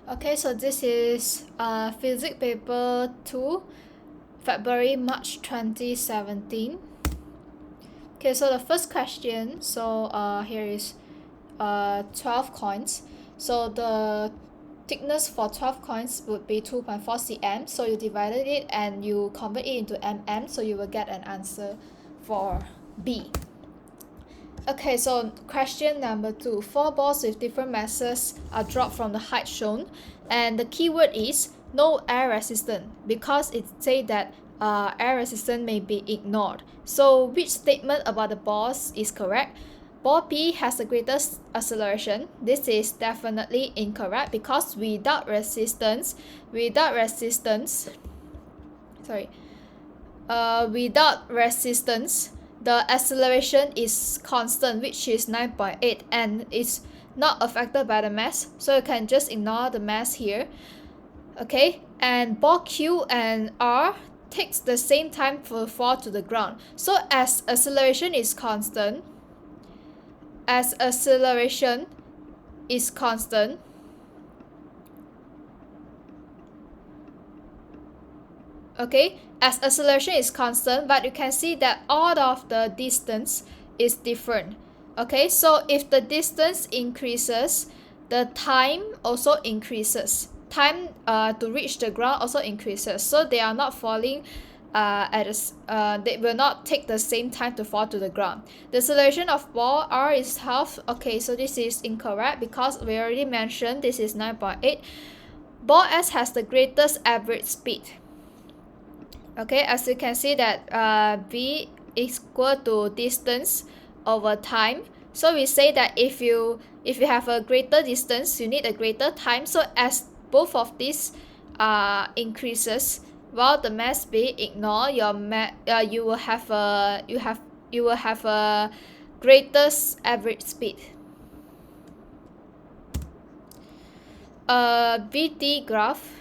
Okay, so this is Physics Paper 2, February, March 2017. Okay, so the first question, so here is 12 coins. So the thickness for 12 coins would be 2.4 cm. So you divided it and you convert it into mm, so you will get an answer for B. Okay, so question number 2. 4 balls with different masses are dropped from the height shown, and the keyword is no air resistance because it says that air resistance may be ignored. So which statement about the balls is correct? Ball P has the greatest acceleration. This is definitely incorrect because without resistance, without resistance, the acceleration is constant, which is 9.8, and is not affected by the mass, so you can just ignore the mass here. Okay, and ball Q and R takes the same time to fall to the ground. So as acceleration is constant, okay, as acceleration is constant, but you can see that all of the distance is different. Okay, so if the distance increases, the time also increases. Time to reach the ground also increases, so they are not falling they will not take the same time to fall to the ground. The acceleration of ball R is half. Okay, so this is incorrect because we already mentioned this is 9.8. Ball S has the greatest average speed. Okay, as you can see that v is equal to distance over time. So we say that if you have a greater distance, you need a greater time. So as both of these increases, while the mass b ignore your you will have a greatest average speed. VT graph.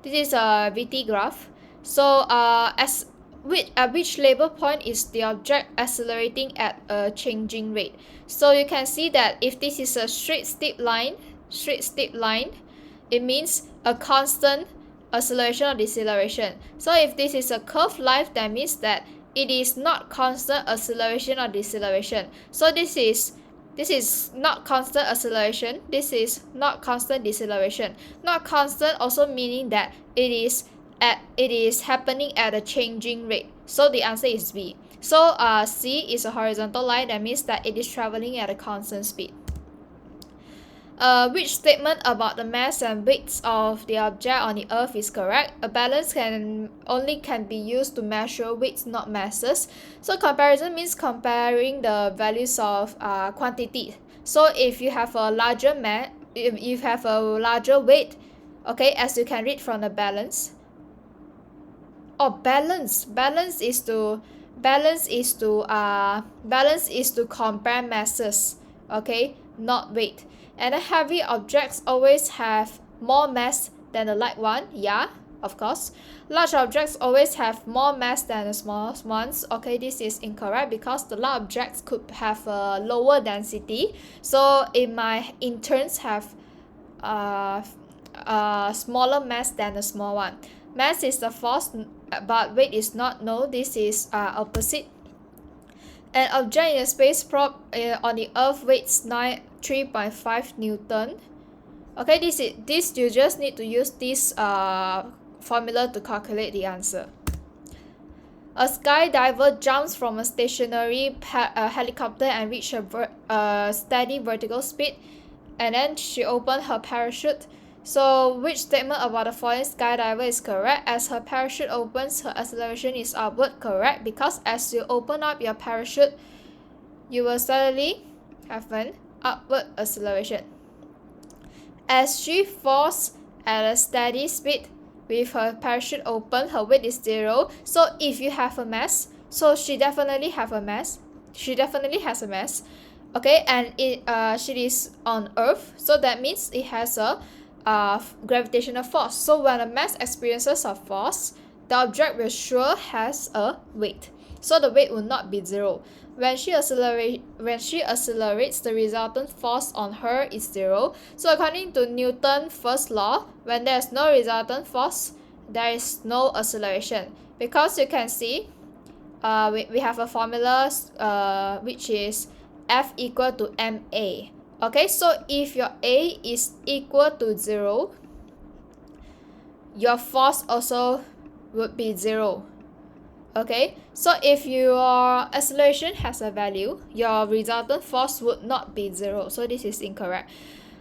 This is a VT graph. So at which label point is the object accelerating at a changing rate? So you can see that if this is a straight steep line, it means a constant acceleration or deceleration. So if this is a curved line, that means that it is not constant acceleration or deceleration. So this is not constant acceleration, this is not constant deceleration. Not constant also meaning that it is happening at a changing rate. So the answer is B. So C is a horizontal line, that means that it is traveling at a constant speed. Which statement about the mass and weights of the object on the earth is correct? A balance can be used to measure weights, not masses. So comparison means comparing the values of quantity. So if you have a larger if you have a larger weight, okay, as you can read from the balance. Balance is to compare masses, okay, not weight. And the heavy objects always have more mass than the light one. Yeah, of course. Large objects always have more mass than the small ones. Okay, this is incorrect because the large objects could have a lower density, so it might in turns have smaller mass than the small one. Mass is the force, but weight is not. No, this is opposite. An object in a space probe on the earth weighs 3.5 Newton. Okay, this you just need to use this formula to calculate the answer. A skydiver jumps from a stationary helicopter and reaches a steady vertical speed, and then she opened her parachute. So which statement about the falling skydiver is correct? As her parachute opens, her acceleration is upward. Correct, because as you open up your parachute, you will suddenly have an upward acceleration. As she falls at a steady speed with her parachute open, her weight is 0. So if you have a mass, so she definitely has a mass. Okay, and she is on Earth, so that means it has a gravitational force. So when a mass experiences a force, the object will sure has a weight. So the weight will not be 0. when she accelerates, the resultant force on her is 0. So according to Newton's first law, when there is no resultant force, there is no acceleration. Because you can see, we have a formula which is F equal to ma. Okay, so if your A is equal to 0, your force also would be 0. Okay, so if your acceleration has a value, your resultant force would not be 0. So this is incorrect.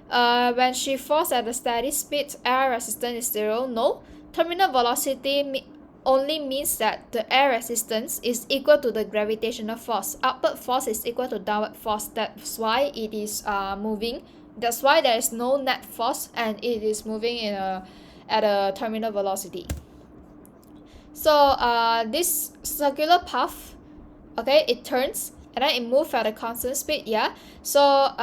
When she falls at a steady speed, air resistance is 0. No, terminal velocity only means that the air resistance is equal to the gravitational force. Upward force is equal to downward force. That's why it is moving. That's why there is no net force and it is moving at a terminal velocity. So this circular path, okay, it turns and then it moves at a constant speed. Yeah. So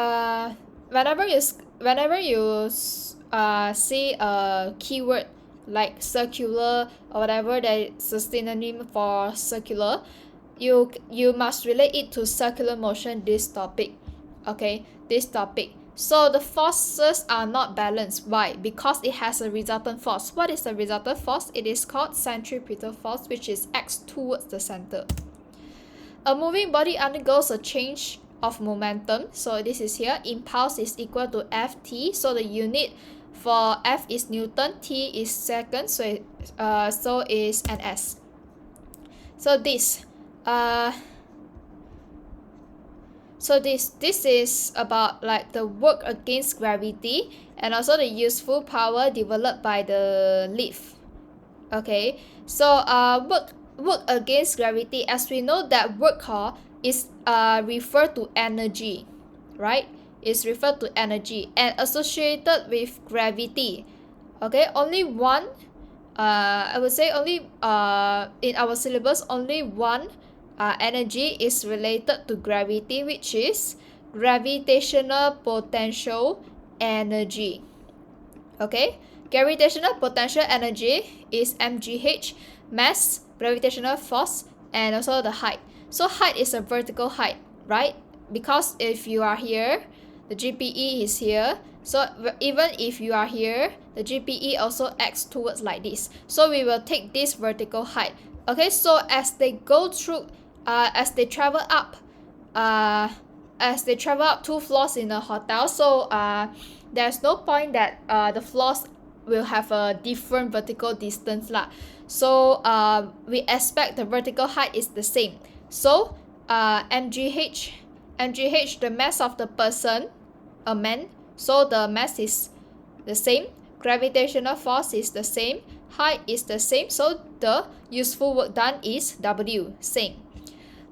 whenever you see a keyword like circular or whatever that is a synonym for circular, you must relate it to circular motion, this topic. Okay, this topic. So the forces are not balanced. Why? Because it has a resultant force. What is the resultant force? It is called centripetal force, which is acts towards the center. A moving body undergoes a change of momentum. So this is here. Impulse is equal to Ft. So the unit for F is Newton, T is second, so is ns. So this this is about like the work against gravity and also the useful power developed by the leaf. Okay, so work against gravity, as we know that work is referred to energy, right? Is referred to energy and associated with gravity. Okay, only one I would say only in our syllabus only one energy is related to gravity, which is gravitational potential energy. Okay, gravitational potential energy is mgh, mass, gravitational force, and also the height. So height is a vertical height, right? Because if you are here, the GPE is here. So even if you are here, the GPE also acts towards like this. So we will take this vertical height. Okay, so as they go through, as they travel up 2 floors in a hotel, so there's no point that the floors will have a different vertical distance lah. So we expect the vertical height is the same. So mgh, the mass of the person, a man, so the mass is the same, gravitational force is the same, height is the same, so the useful work done is W, same.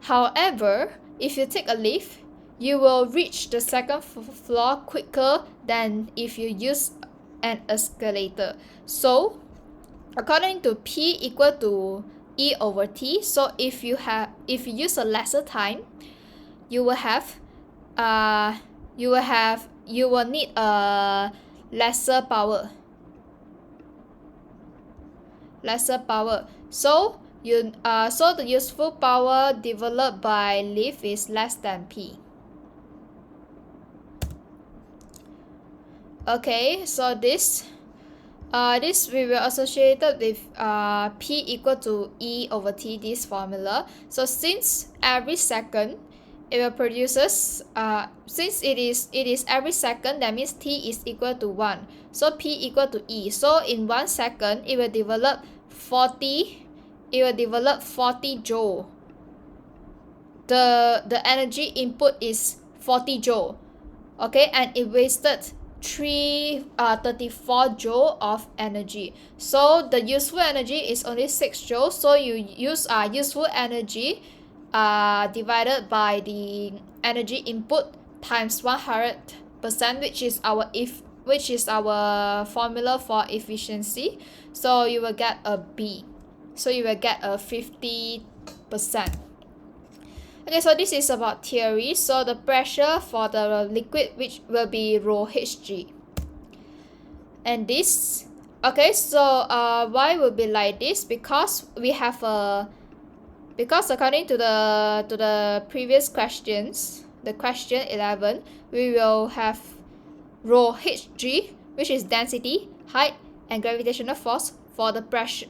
However, if you take a lift, you will reach the second floor quicker than if you use an escalator. So according to P equal to E over T, so if you use a lesser time, you will need a lesser power. So the useful power developed by lift is less than P. Okay, so this we will associate with P equal to E over T, this formula. So since every second it will produces since it is every second, that means T is equal to 1, so P equal to E. So in 1 second it will develop 40 joule. The energy input is 40 joule. Okay, and it wasted 34 joule of energy. So the useful energy is only 6 joule. So you use useful energy divided by the energy input times 100%, which is our formula for efficiency. So you will get a B. So you will get a 50%. Okay, so this is about theory. So the pressure for the liquid, which will be rho Hg. And this, okay, so why will be like this? Because we have a Because according to the previous questions, the question 11, we will have rho hg, which is density, height, and gravitational force for the pressure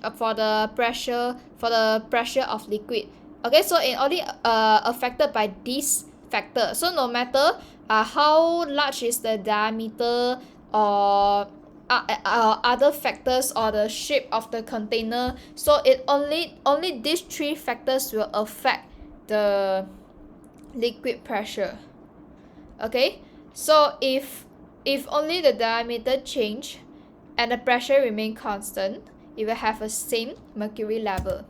of liquid. Okay, so it only affected by this factor. So no matter how large is the diameter or other factors or the shape of the container, so it only these three factors will affect the liquid pressure. Okay, so if only the diameter change and the pressure remain constant, it will have a same mercury level.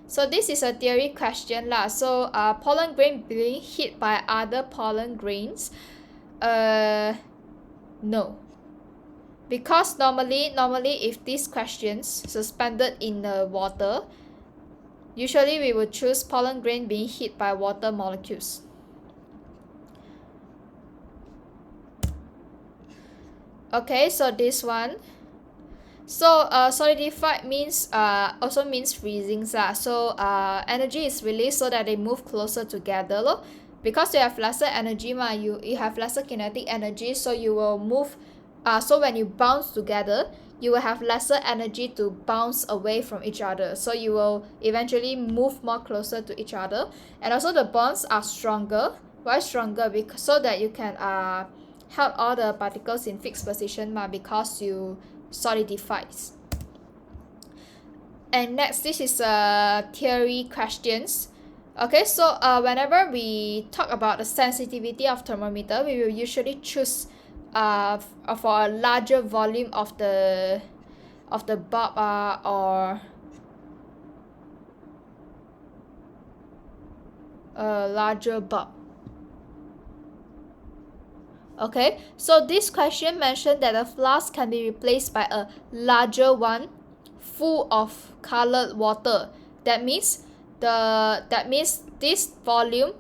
So this is a theory question lah. So pollen grain being hit by other pollen grains, no, because normally if these questions suspended in the water, usually we would choose pollen grain being hit by water molecules. Okay, so this one, so solidified means also means freezing lah. So energy is released so that they move closer together lor. Because you have lesser energy ma, you have lesser kinetic energy, so you will move, so when you bounce together, you will have lesser energy to bounce away from each other, so you will eventually move more closer to each other. And also the bonds are stronger. Why stronger? Because so that you can held all the particles in fixed position ma, because you solidifies. And next, this is theory questions. Okay, so whenever we talk about the sensitivity of thermometer, we will usually choose for a larger volume of the bulb or a larger bulb. Okay, so this question mentioned that a flask can be replaced by a larger one full of colored water. That means this volume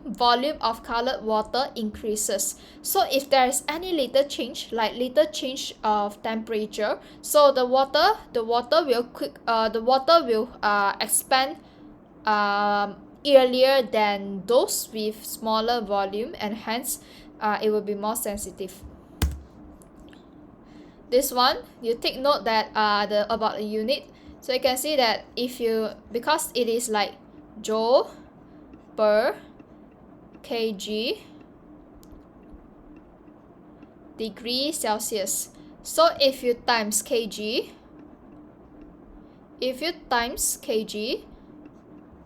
of colored water increases. So if there is any little change, like little change of temperature, so the water will expand earlier than those with smaller volume, and hence it will be more sensitive. This one, you take note that about the unit. So you can see that because it is like joule per kg degree Celsius. So if you times kg,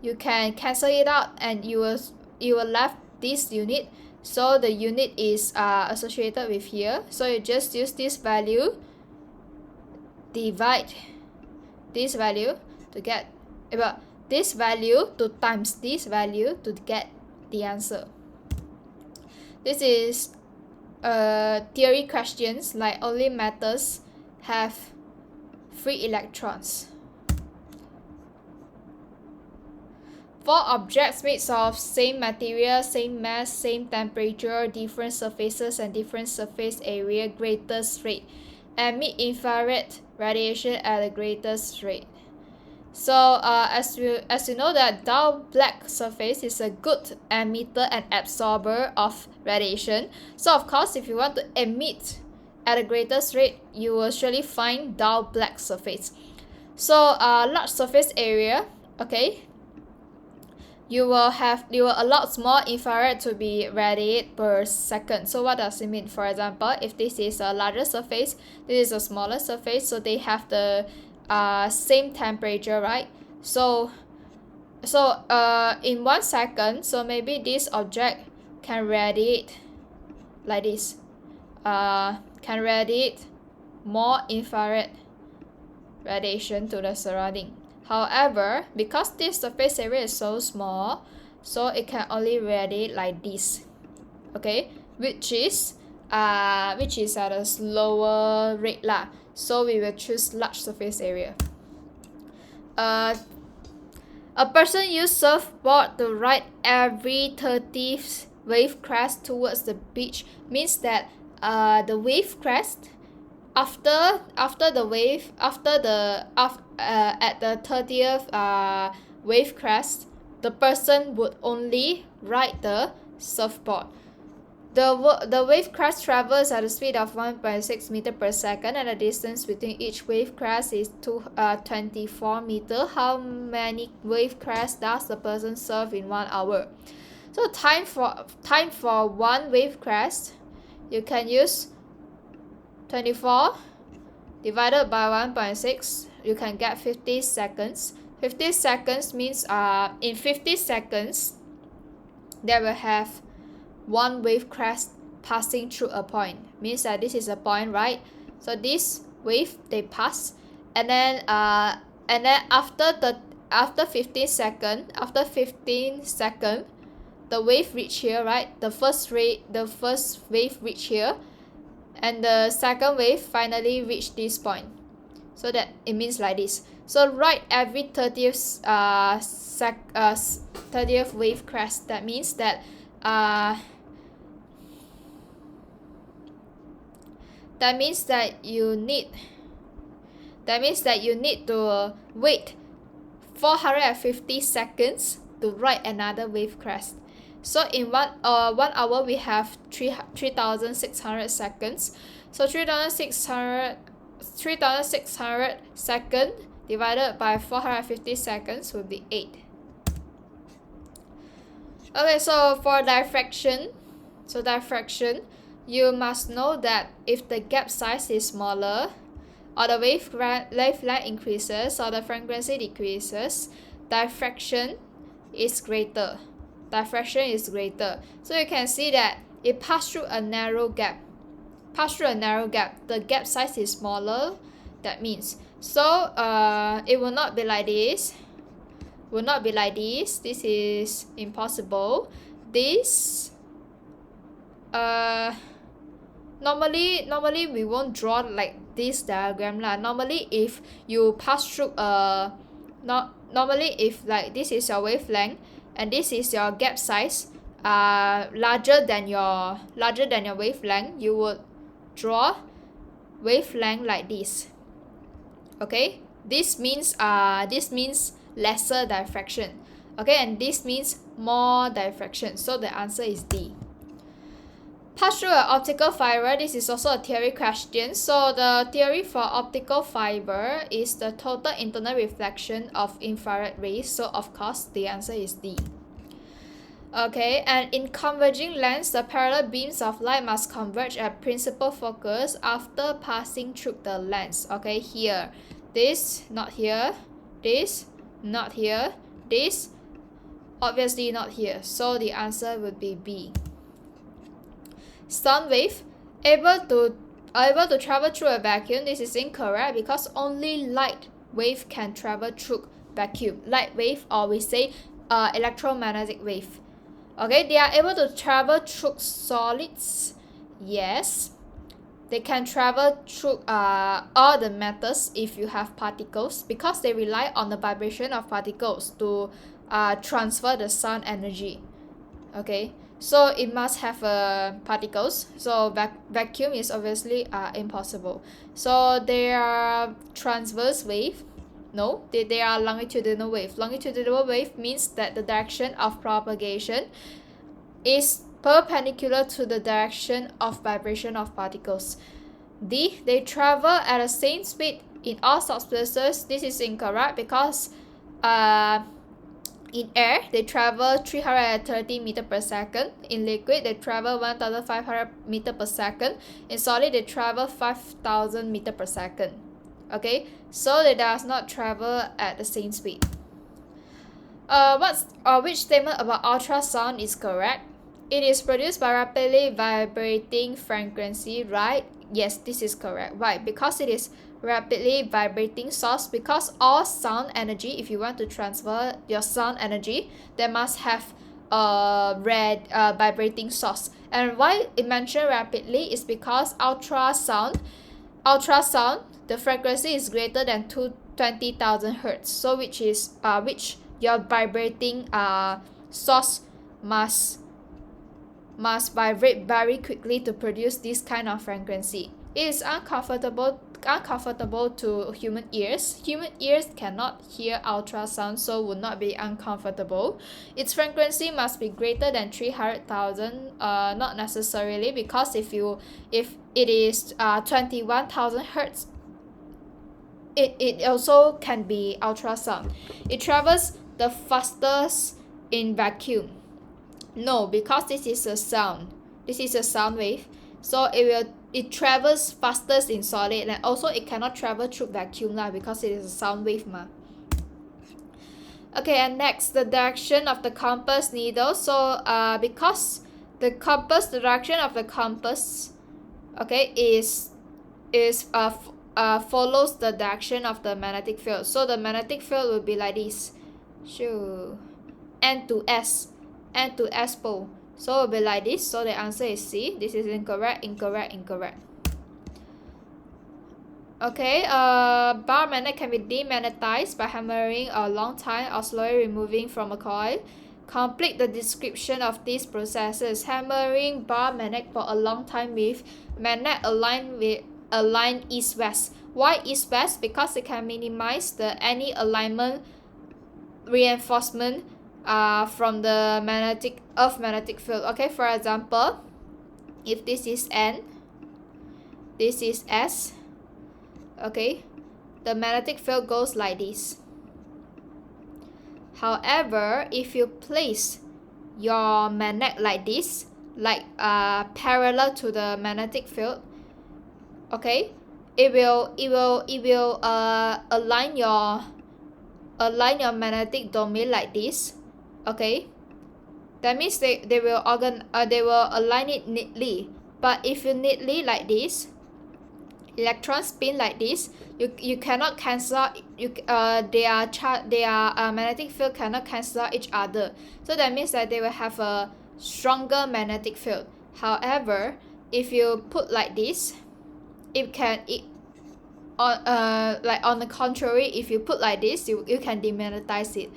you can cancel it out and you will left this unit. So the unit is associated with here. So you just use this value, divide this value to get this value to times this value to get the answer. This is theory questions, like only metals have free electrons. For objects made of same material, same mass, same temperature, different surfaces and different surface area, greatest rate, emit infrared radiation at the greatest rate. So as you know that dull black surface is a good emitter and absorber of radiation. So of course, if you want to emit at the greatest rate, you will surely find dull black surface. So large surface area, okay, you will allow more infrared to be radiated per second. So what does it mean? For example, if this is a larger surface, this is a smaller surface, so they have the same temperature, right? So in 1 second, so maybe this object can radiate like this, can radiate more infrared radiation to the surrounding. However, because this surface area is so small, so it can only radiate like this, okay, which is at a slower rate lah. So we will choose large surface area. A person use surfboard to ride every 30 wave crest towards the beach, means that the wave crest at the 30th wave crest, the person would only ride the surfboard. The wave crest travels at a speed of 1.6 meter per second, and the distance between each wave crest is 24 meter. How many wave crests does the person surf in 1 hour? So time for one wave crest, you can use 24 divided by 1.6. You can get 50 seconds. 50 seconds means in 50 seconds they will have one wave crest passing through a point. Means that this is a point, right? So this wave they pass, and then after 15 seconds, the wave reach here, right? The first wave reach here, and the second wave finally reach this point. So that it means like this. So write every 30th 30th wave crest. That means that you need to wait 450 seconds to write another wave crest. So in 1 hour we have 3,600 seconds. So 3,600 seconds divided by 450 seconds will be 8. Okay, so for diffraction, you must know that if the gap size is smaller, or the wavelength increases, or the frequency decreases, diffraction is greater. So you can see that it passed through a narrow gap. The gap size is smaller. That means so it will not be like this. This is impossible. This normally we won't draw like this diagram lah. Normally if you pass through normally if like this is your wavelength and this is your gap size larger than your wavelength, you would draw wavelength like this. Okay, this means lesser diffraction. Okay, and this means more diffraction. So the answer is D. Pass through an optical fiber. This is also a theory question. So the theory for optical fiber is the total internal reflection of infrared rays. So of course the answer is D. Okay, and in converging lens, the parallel beams of light must converge at principal focus after passing through the lens. Okay, here, this not here, this not here, this obviously not here. So the answer would be B. Sound wave able to travel through a vacuum. This is incorrect because only light wave can travel through vacuum. Light wave, or we say electromagnetic wave. Okay, they are able to travel through solids. Yes, they can travel through all the metals if you have particles, because they rely on the vibration of particles to transfer the sound energy. Okay, so it must have particles. So vacuum is obviously impossible. So they are transverse wave. No, they are longitudinal wave. Longitudinal wave means that the direction of propagation is perpendicular to the direction of vibration of particles. D, they travel at the same speed in all substances. This is incorrect because in air they travel 330 meter per second. In liquid they travel 1,500 meter per second. In solid they travel 5,000 meter per second. Okay, so they does not travel at the same speed. Which statement about ultrasound is correct? It is produced by rapidly vibrating frequency, right? Yes, this is correct. Why? Because it is rapidly vibrating source. Because all sound energy, if you want to transfer your sound energy, they must have a vibrating source. And why it mentioned rapidly is because ultrasound, the frequency is greater than 20,000 hertz. So which your vibrating source must must vibrate very quickly to produce this kind of frequency. It is uncomfortable to human ears. Human ears cannot hear ultrasound, so would not be uncomfortable. Its frequency must be greater than 300,000. Not necessarily, because if it is 21,000 hertz, it also can be ultrasound. It travels the fastest in vacuum. No, because this is a sound. This is a sound wave, so it travels fastest in solid, and also it cannot travel through vacuum lah, because it is a sound wave ma. Okay, and next, the direction of the compass needle. So because the direction of the compass, okay, is follows the direction of the magnetic field. So the magnetic field will be like this. Shoo. N to S pole. So it will be like this. So the answer is C. This is incorrect. Okay, bar magnet can be demagnetized by hammering a long time or slowly removing from a coil. Complete the description of these processes. Hammering bar magnet for a long time with magnet aligned east-west. Why east-west? Because it can minimize any alignment reinforcement from the magnetic field. Okay, for example, if this is N, this is S, okay, the magnetic field goes like this. However, if you place your magnet like this, like parallel to the magnetic field, okay, it will align your magnetic domain like this. Okay, that means they will align it neatly. But if you neatly like this, electrons spin like this, you cannot cancel their magnetic field cannot cancel each other. So that means that they will have a stronger magnetic field. However, if you put like this, on the contrary, if you put like this, you can demagnetize it.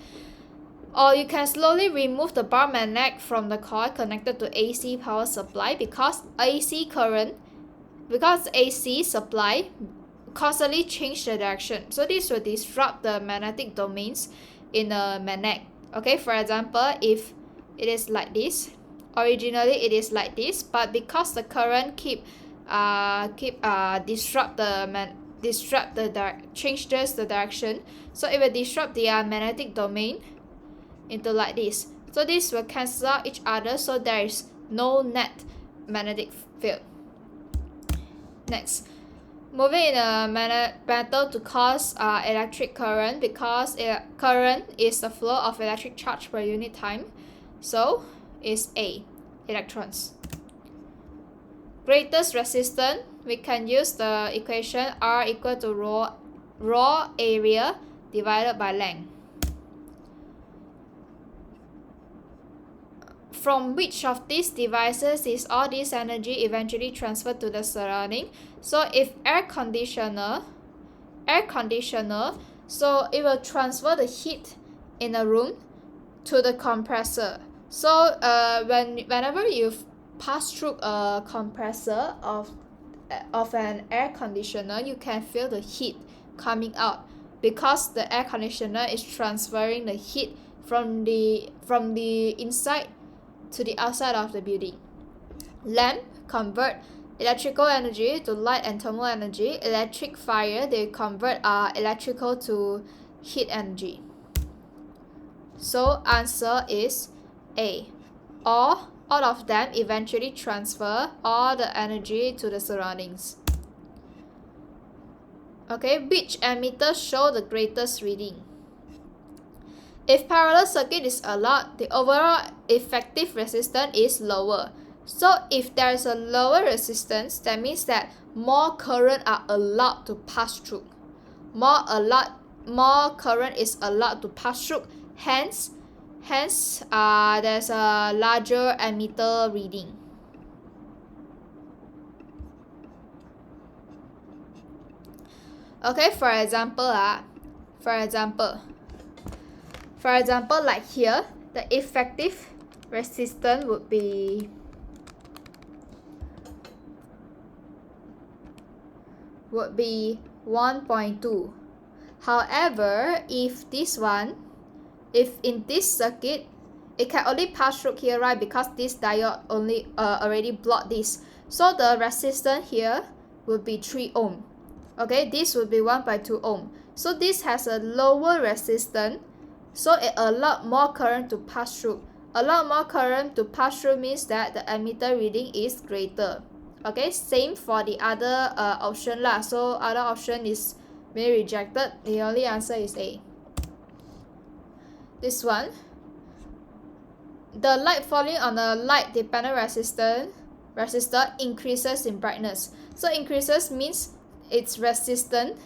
Or you can slowly remove the bar magnet from the coil connected to AC power supply, because AC supply constantly change the direction. So this will disrupt the magnetic domains in a magnet. Okay, for example, if it is like this, originally it is like this, but because the current changes the direction, so it will disrupt the magnetic domain into like this. So this will cancel out each other, so there is no net magnetic field. Next, moving in a metal to cause electric current, because current is the flow of electric charge per unit time. So is A, electrons. Greatest resistance, we can use the equation R equal to rho area divided by length. From which of these devices is all this energy eventually transferred to the surrounding? So if air conditioner, so it will transfer the heat in a room to the compressor. So whenever you pass through a compressor of an air conditioner, you can feel the heat coming out, because the air conditioner is transferring the heat from the inside to the outside of the building. Lamp convert electrical energy to light and thermal energy. Electric fire, they convert electrical to heat energy. So answer is A. All of them eventually transfer all the energy to the surroundings. Okay, which ammeter show the greatest reading? If parallel circuit is allowed, the overall effective resistance is lower. So if there is a lower resistance, that means that more current are allowed to pass through. More current is allowed to pass through. Hence, there's a larger ammeter reading. Okay, for example, like here, the effective resistance would be would be 1.2. However, if in this circuit, it can only pass through here, right? Because this diode only already blocked this. So the resistance here would be 3 ohm. Okay, this would be 1.2 ohm. So this has a lower resistance, so it allows more current to pass through. Allow more current to pass through means that the ammeter reading is greater. Okay, same for the other option lah. So other option is being rejected. The only answer is A. This one. The light falling on a light dependent resistor increases in brightness. So increases means its resistance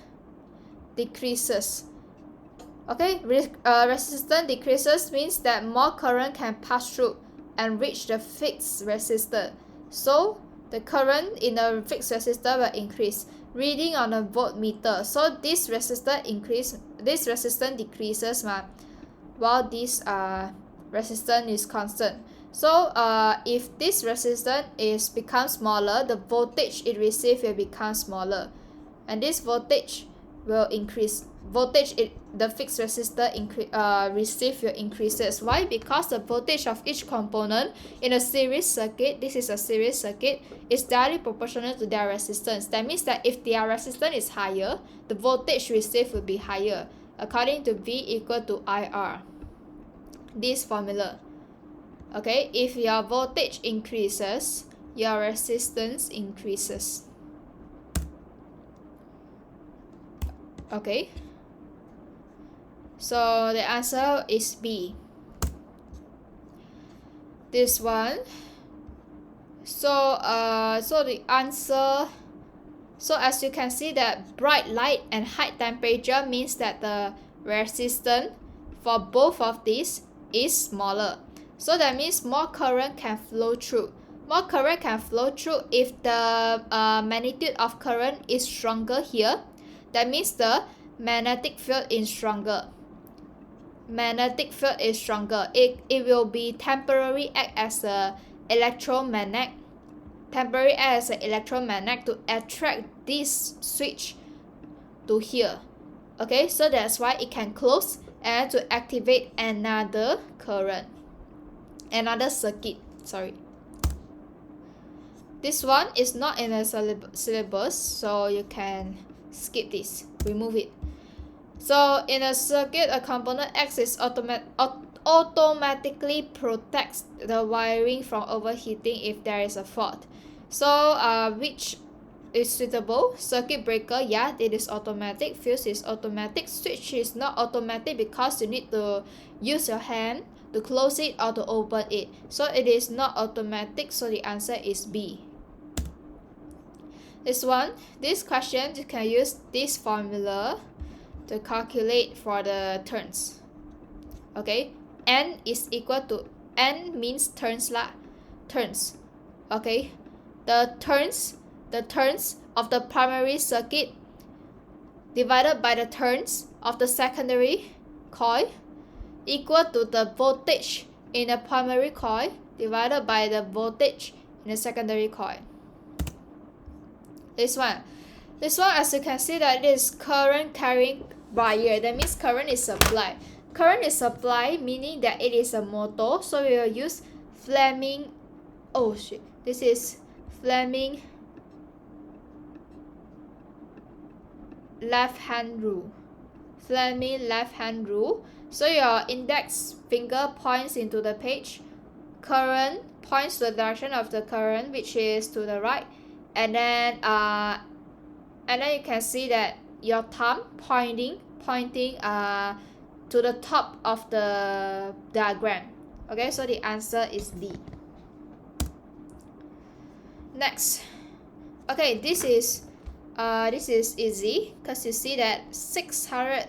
decreases. Okay, resistance decreases means that more current can pass through and reach the fixed resistor. So the current in the fixed resistor will increase. Reading on a voltmeter. So this resistor decreases while this resistance is constant. So if this resistance becomes smaller, the voltage it receives will become smaller, and this voltage will increase. The fixed resistor receive will increases. Why? Because the voltage of each component in a series circuit, this is a series circuit, is directly proportional to their resistance. That means that if their resistance is higher, the voltage received will be higher, according to V equal to IR. This formula. Okay, if your voltage increases, your resistance increases. Okay, so the answer is B. This one. So the answer, so as you can see that bright light and high temperature means that the resistance for both of these is smaller. So that means more current can flow through. More current can flow through if the magnitude of current is stronger here. That means the magnetic field is stronger. Magnetic field is stronger. It will be temporarily act as a electromagnet. Temporarily act as an electromagnet to attract this switch to here. Okay, so that's why it can close and to activate another current. Another circuit. Sorry. This one is not in the syllabus, so you can skip this, remove it. So in a circuit, a component X is automatically protects the wiring from overheating if there is a fault. So which is suitable? Circuit breaker, yeah, it is automatic. Fuse is automatic. Switch is not automatic because you need to use your hand to close it or to open it. So it is not automatic, so the answer is B. This question, you can use this formula to calculate for the turns. Okay, N is equal to, N means turns lah. Turns. Okay, the turns of the primary circuit divided by the turns of the secondary coil equal to the voltage in the primary coil divided by the voltage in the secondary coil. This one, as you can see, that it is current carrying wire. That means current is supplied. Current is supplied, meaning that it is a motor. So we will use Fleming. Oh shit! This is Fleming left-hand rule. Fleming left-hand rule. So your index finger points into the page. Current points to the direction of the current, which is to the right. And then you can see that your thumb pointing to the top of the diagram. Okay, so the answer is D. Next, okay, this is easy because you see that 600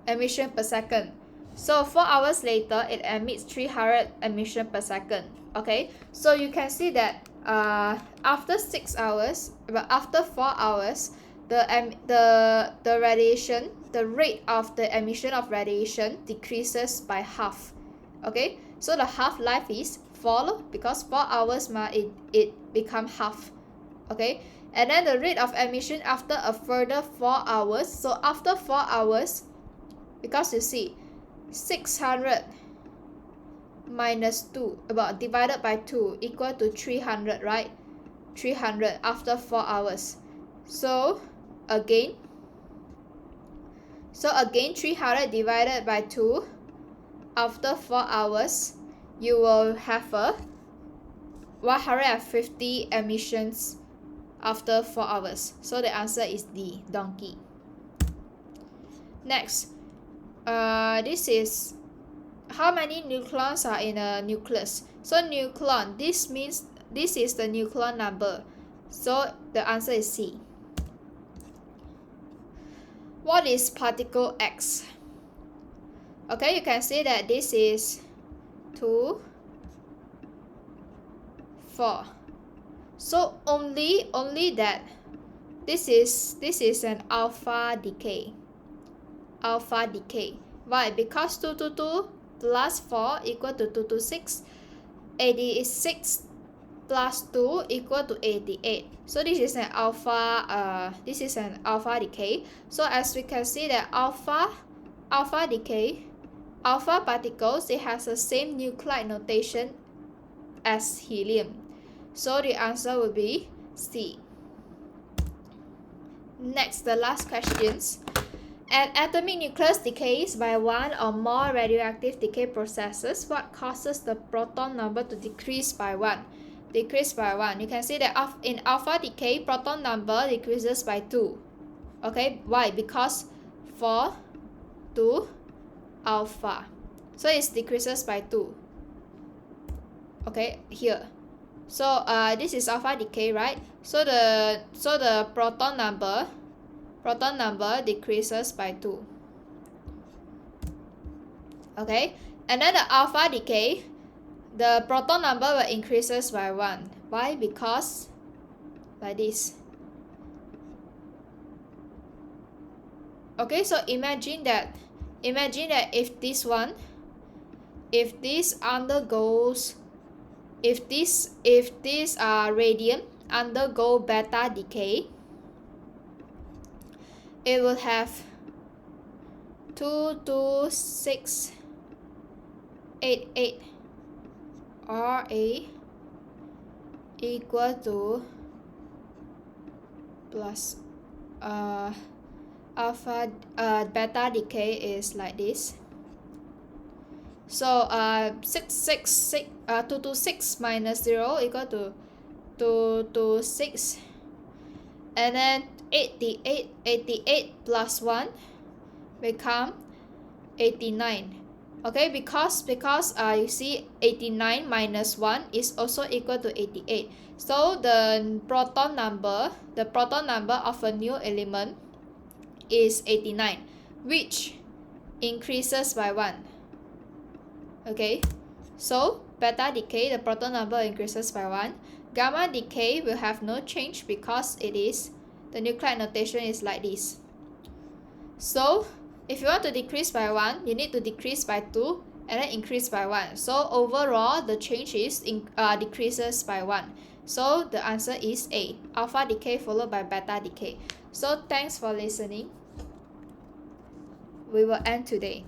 emission per second. So 4 hours later, it emits 300 emission per second. Okay, so you can see that after 6 hours, but after 4 hours, the radiation, the rate of the emission of radiation decreases by half. Okay, so the half-life is 4 because 4 hours it become half. Okay, And then the rate of emission after a further 4 hours. So after 4 hours, because you see 600 minus 2 about divided by 2 equal to 300, right? 300 after 4 hours. So again 300 divided by 2 after 4 hours, you will have a 150 emissions after 4 hours. So the answer is D, donkey. Next, this is how many nucleons are in a nucleus. So nucleon, this means this is the nucleon number. So the answer is C. What is particle X? Okay, you can see that this is 2, 4. So only that this is an alpha decay. Alpha decay. Why? Because 222 plus 4 equal to 226. 86 plus 2 equal to 88. So this is an alpha decay. So as we can see that alpha decay, alpha particles, it has the same nuclide notation as helium. So the answer will be C. Next, the last questions. An atomic nucleus decays by one or more radioactive decay processes. What causes the proton number to decrease by 1? Decrease by 1. You can see that in alpha decay, proton number decreases by 2. Okay, why? Because 4 to alpha. So it decreases by 2. Okay, here. So this is alpha decay, right? So the proton number decreases by 2. Okay, and then the alpha decay, the proton number will increases by 1. Why? Because like this. Okay, so imagine that if this radium undergo beta decay, it will have 22688 Ra equal to plus beta decay is like this. So 226 minus 0 equal to 226, and then 88 plus 1 become 89. Okay, because you see 89 minus 1 is also equal to 88. So the proton number of a new element is 89, which increases by 1. Okay, so beta decay, the proton number increases by 1. Gamma decay will have no change because the nuclide notation is like this. So if you want to decrease by 1, you need to decrease by 2 and then increase by 1. So overall, the change is decreases by 1. So the answer is A, alpha decay followed by beta decay. So thanks for listening. We will end today.